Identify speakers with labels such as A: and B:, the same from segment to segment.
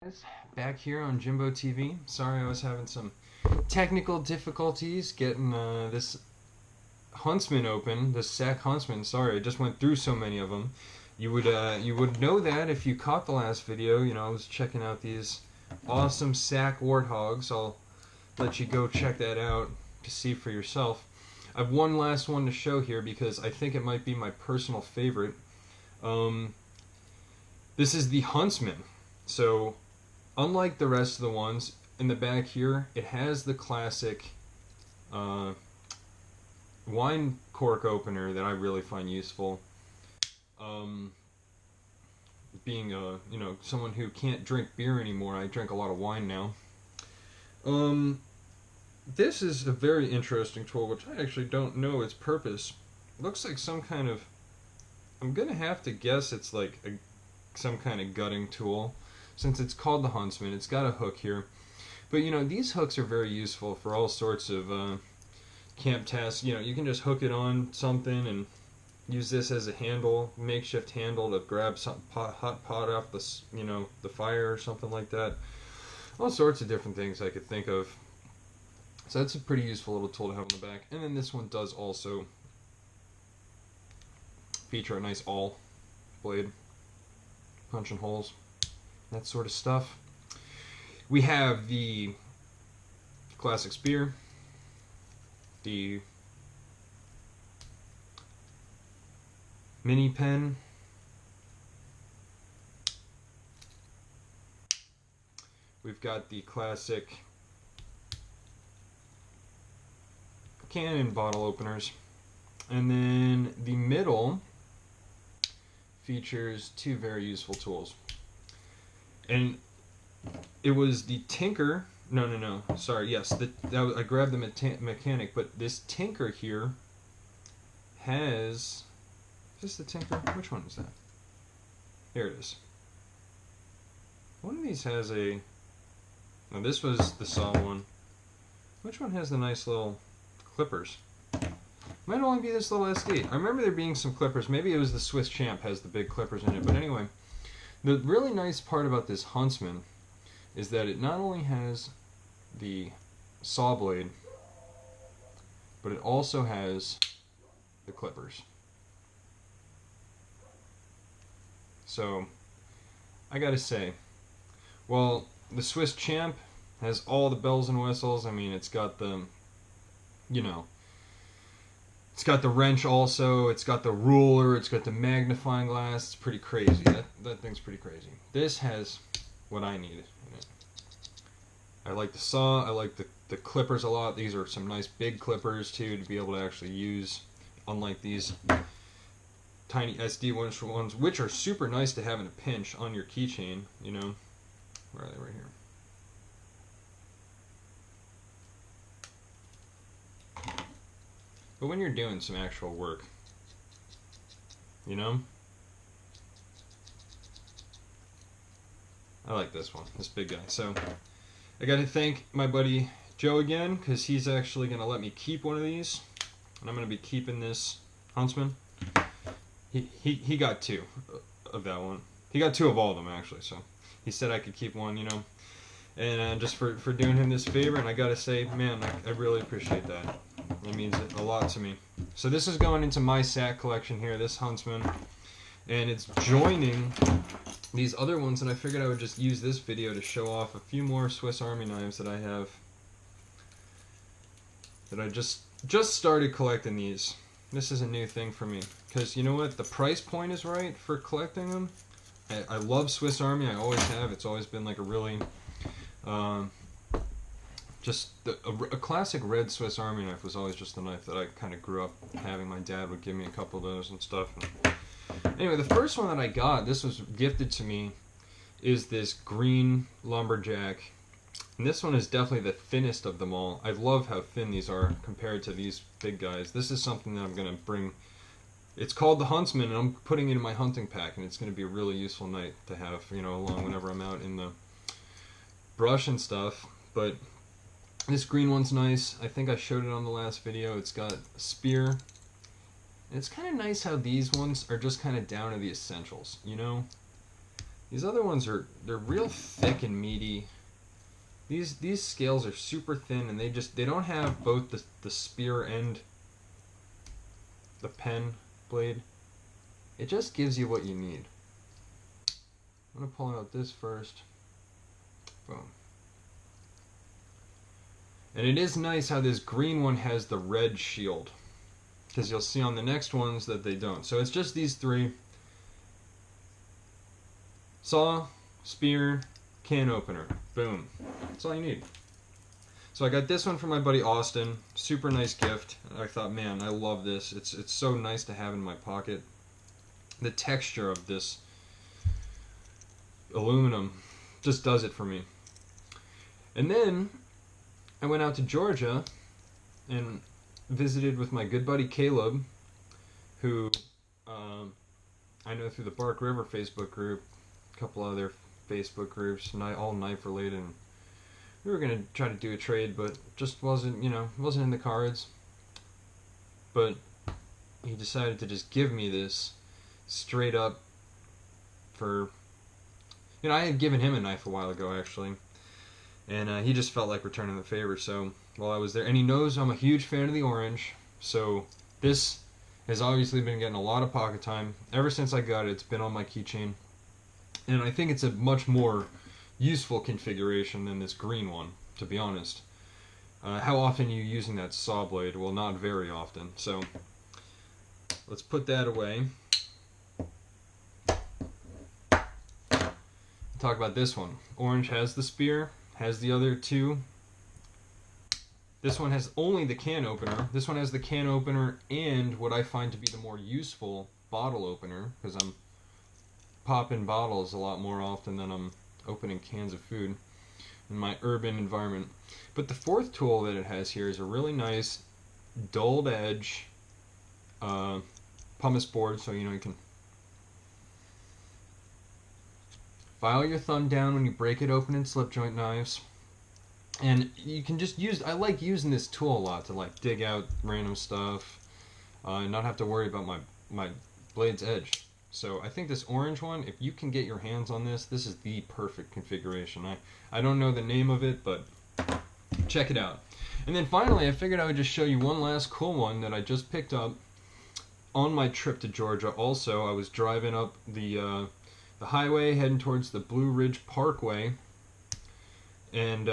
A: Guys, back here on Jimbo TV. Sorry I was having some technical difficulties getting this Huntsman open, the SAK Huntsman. Sorry, I just went through so many of them. You would know that if you caught the last video. You know, I was checking out these awesome SAK Warthogs. I'll let you go check that out to see for yourself. I have one last one to show here because I think it might be my personal favorite. This is the Huntsman. So, unlike the rest of the ones, in the back here, it has the classic wine cork opener that I really find useful. Being someone who can't drink beer anymore, I drink a lot of wine now. This is a very interesting tool, which I actually don't know its purpose. It looks like some kind of, I'm gonna have to guess it's like some kind of gutting tool. Since it's called the Huntsman, it's got a hook here. But you know, these hooks are very useful for all sorts of camp tasks. You know, you can just hook it on something and use this as a handle, makeshift handle to grab some hot pot off the fire or something like that. All sorts of different things I could think of. So that's a pretty useful little tool to have on the back. And then this one does also feature a nice awl blade, punching holes, that sort of stuff. We have the classic spear, the mini pen, we've got the classic cannon bottle openers, and then the middle features two very useful tools. And it was the Tinker. No. Sorry. Yes, I grabbed the mechanic, but this Tinker here has. Is this the Tinker? Which one is that? Here it is. One of these has a. No, this was the saw one. Which one has the nice little clippers? Might only be this little SD. I remember there being some clippers. Maybe it was the Swiss Champ has the big clippers in it. But anyway, the really nice part about this Huntsman is that it not only has the saw blade, but it also has the clippers. So, I gotta say, well, the Swiss Champ has all the bells and whistles. I mean, it's got the, it's got the wrench also, it's got the ruler, it's got the magnifying glass. It's pretty crazy. That thing's pretty crazy. This has what I needed in it. I like the saw, I like the clippers a lot. These are some nice big clippers too to be able to actually use, unlike these tiny SD ones, which are super nice to have in a pinch on your keychain, you know. Where are they? Right here. But when you're doing some actual work, you know? I like this one, this big guy. So, I gotta thank my buddy Joe again, because he's actually gonna let me keep one of these. And I'm gonna be keeping this Huntsman. He got two of that one. He got two of all of them, actually, so he said I could keep one, you know. And just for doing him this favor, and I gotta say, man, I really appreciate that. It means a lot to me. So this is going into my SAK collection here, this Huntsman, and it's joining these other ones, and I figured I would just use this video to show off a few more Swiss Army knives that I have, that I just started collecting these. This is a new thing for me, because you know what, the price point is right for collecting them. I love Swiss Army, I always have. It's always been like a really a classic red Swiss Army knife was always just the knife that I kind of grew up having. My dad would give me a couple of those and stuff. Anyway, the first one that I got, this was gifted to me, is this green lumberjack. And this one is definitely the thinnest of them all. I love how thin these are compared to these big guys. This is something that I'm going to bring. It's called the Huntsman, and I'm putting it in my hunting pack, and it's going to be a really useful knife to have, you know, along whenever I'm out in the brush and stuff. But this green one's nice. I think I showed it on the last video. It's got a spear. And it's kind of nice how these ones are just kind of down to the essentials, you know? These other ones they're real thick and meaty. These scales are super thin, and they don't have both the spear and the pen blade. It just gives you what you need. I'm gonna pull out this first. Boom. And it is nice how this green one has the red shield, because you'll see on the next ones that they don't. So it's just these three: saw, spear, can opener. Boom. That's all you need. So I got this one from my buddy Austin. Super nice gift. I thought, man, I love this. It's so nice to have in my pocket. The texture of this aluminum just does it for me. And then I went out to Georgia and visited with my good buddy Caleb, who I know through the Bark River Facebook group, a couple other Facebook groups, all knife related. And we were gonna try to do a trade, but just wasn't in the cards. But he decided to just give me this straight up for, I had given him a knife a while ago actually, and he just felt like returning the favor. So while I was there, and he knows I'm a huge fan of the orange, so this has obviously been getting a lot of pocket time ever since I got it. It's been on my keychain, and I think it's a much more useful configuration than this green one, to be honest. How often are you using that saw blade? Well, not very often. So let's put that away. Talk about this one. Orange has the spear, has the other two. This one has only the can opener. This one has the can opener and what I find to be the more useful bottle opener, because I'm popping bottles a lot more often than I'm opening cans of food in my urban environment. But the fourth tool that it has here is a really nice dulled edge pumice board, so you can file your thumb down when you break it open in slip joint knives. And you can just I like using this tool a lot to like dig out random stuff and not have to worry about my blade's edge. So I think this orange one, if you can get your hands on this, this is the perfect configuration. I don't know the name of it, but check it out. And then finally, I figured I would just show you one last cool one that I just picked up on my trip to Georgia. Also, I was driving up the highway heading towards the Blue Ridge Parkway, and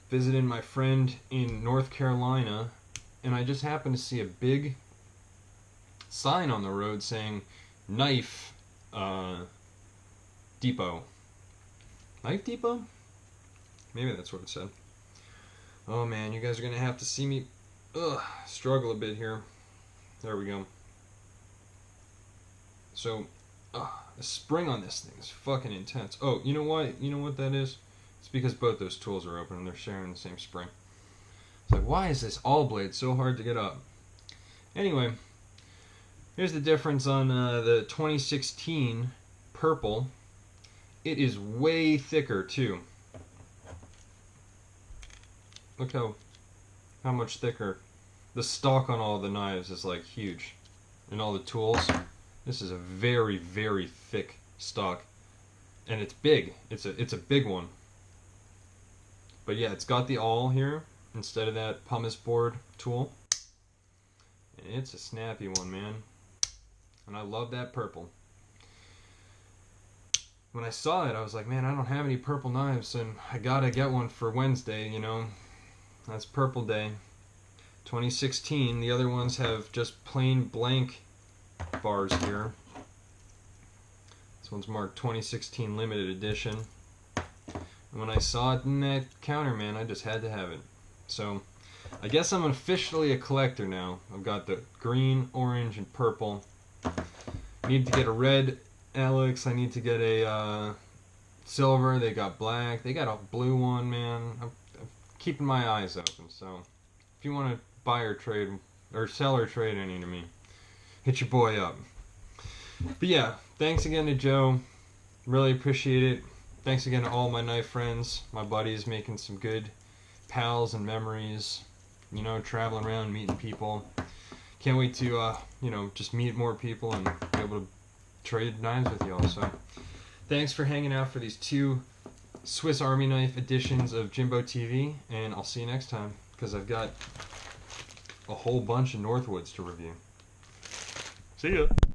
A: visited my friend in North Carolina, and I just happened to see a big sign on the road saying Knife Depot. Knife Depot? Maybe that's what it said. Oh man, you guys are gonna have to see me struggle a bit here. There we go. So the spring on this thing is fucking intense. Oh, you know what? You know what that is? It's because both those tools are open and they're sharing the same spring. It's like, why is this all blade so hard to get up? Anyway, here's the difference on the 2016 purple. It is way thicker too. Look how much thicker. The stock on all the knives is like huge, and all the tools. This is a very, very thick stock, and it's big. It's a big one. But yeah, it's got the awl here instead of that pumice board tool, and it's a snappy one, man. And I love that purple. When I saw it, I was like, man, I don't have any purple knives, and I gotta get one for Wednesday, That's Purple Day. 2016. The other ones have just plain blank bars here. This one's marked 2016 limited edition. And when I saw it in that counter, man, I just had to have it. So I guess I'm officially a collector now. I've got the green, orange, and purple. I need to get a red Alex. I need to get a silver. They got black. They got a blue one, man. I'm keeping my eyes open. So if you want to buy or trade or sell or trade any to me, hit your boy up. But yeah, thanks again to Joe. Really appreciate it. Thanks again to all my knife friends, my buddies, making some good pals and memories. Traveling around, meeting people. Can't wait to just meet more people and be able to trade knives with y'all. So thanks for hanging out for these 2 Swiss Army knife editions of Jimbo TV, and I'll see you next time, because I've got a whole bunch of Northwoods to review.
B: See ya.